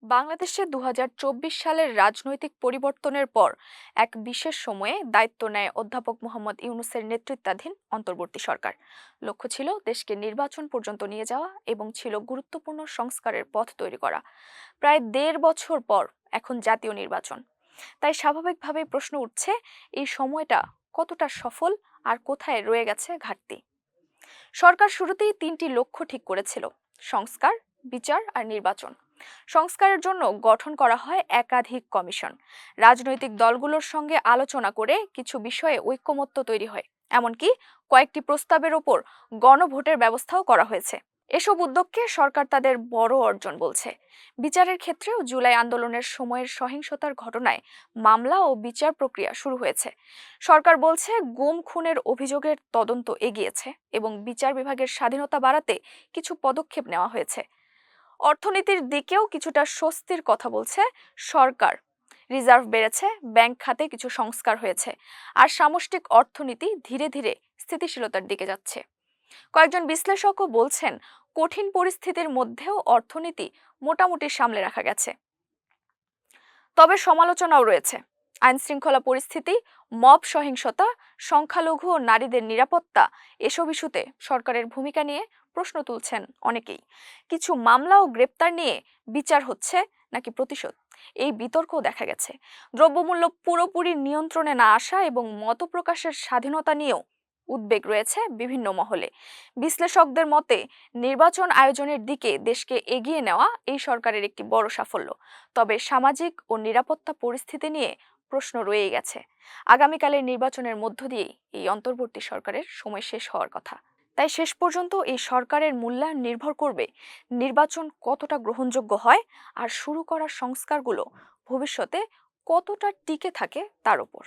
বাংলাদেশে ২০২৪ সালের রাজনৈতিক পরিবর্তনের পর এক বিশেষ সময়ে দায়িত্ব নেয় অধ্যাপক মোহাম্মদ ইউনূসের নেতৃত্বাধীন অন্তর্বর্তী সরকার। লক্ষ্য ছিল দেশকে নির্বাচন পর্যন্ত নিয়ে যাওয়া এবং ছিল গুরুত্বপূর্ণ সংস্কারের পথ তৈরি করা। প্রায় ১.৫ বছর পর এখন জাতীয় নির্বাচন। তাই স্বাভাবিকভাবেই প্রশ্ন উঠছে, এই সময়টা কতটা সফল আর কোথায় রয়ে গেছে ঘাটতি। সরকার শুরুতেই ৩টি লক্ষ্য ঠিক করেছিল: সংস্কার, বিচার আর নির্বাচন। সংস্কারের জন্য গঠন করা হয় একাধিক কমিশন। রাজনৈতিক দলগুলোর সঙ্গে আলোচনা করে কিছু বিষয়ে ঐকমত্য তৈরি হয়। এমনকি কয়েকটি প্রস্তাবের ওপর গণভোটের ব্যবস্থাও করা হয়েছে। এসব উদ্যোগকে সরকার তাদের বড় অর্জন বলছে। বিচারের ক্ষেত্রেও জুলাই আন্দোলনের সময়ের সহিংসতার ঘটনায় মামলা ও বিচার প্রক্রিয়া শুরু হয়েছে। সরকার বলছে গুম খুনের অভিযোগের তদন্ত এগিয়েছে এবং বিচার বিভাগের স্বাধীনতা বাড়াতে কিছু পদক্ষেপ নেওয়া হয়েছে। অর্থনীতির দিকেও কিছুটা স্বস্তির কথা বলছে সরকার। রিজার্ভ বেড়েছে, ব্যাংক খাতে কিছু সংস্কার হয়েছে, আর সামষ্টিক অর্থনীতি ধীরে ধীরে স্থিতিশীলতার দিকে যাচ্ছে। কয়েকজন বিশ্লেষকও বলছেন কঠিন পরিস্থিতির মধ্যেও অর্থনীতি মোটামুটি সামলে রাখা গেছে। তবে সমালোচনাও রয়েছে। আইন শৃঙ্খলা পরিস্থিতি, মব সহিংসতা, সংখ্যালঘু ও নারীদের নিরাপত্তা, এসব ইস্যুতে সরকারের ভূমিকা নিয়ে প্রশ্ন তুলছেন অনেকেই। কিছু মামলা ও গ্রেপ্তার নিয়ে বিচার হচ্ছে নাকি প্রতিশোধ, এই বিতর্কও দেখা গেছে। দ্রব্যমূল্য পুরোপুরি নিয়ন্ত্রণে না আসা এবং মত প্রকাশের স্বাধীনতা নিয়েও উদ্বেগ রয়েছে বিভিন্ন মহলে। বিশ্লেষকদের মতে নির্বাচন আয়োজনের দিকে দেশকে এগিয়ে নেওয়া এই সরকারের একটি বড় সাফল্য। তবে সামাজিক ও নিরাপত্তা পরিস্থিতি নিয়ে প্রশ্ন রয়েই গেছে। আগামীকালের নির্বাচনের মধ্য দিয়েই এই অন্তর্বর্তী সরকারের সময় শেষ হওয়ার কথা। তাই শেষ পর্যন্ত এই সরকারের মূল্যায়ন নির্ভর করবে নির্বাচন কতটা গ্রহণযোগ্য হয় আর শুরু করা সংস্কারগুলো ভবিষ্যতে কতটা টিকে থাকে তার উপর।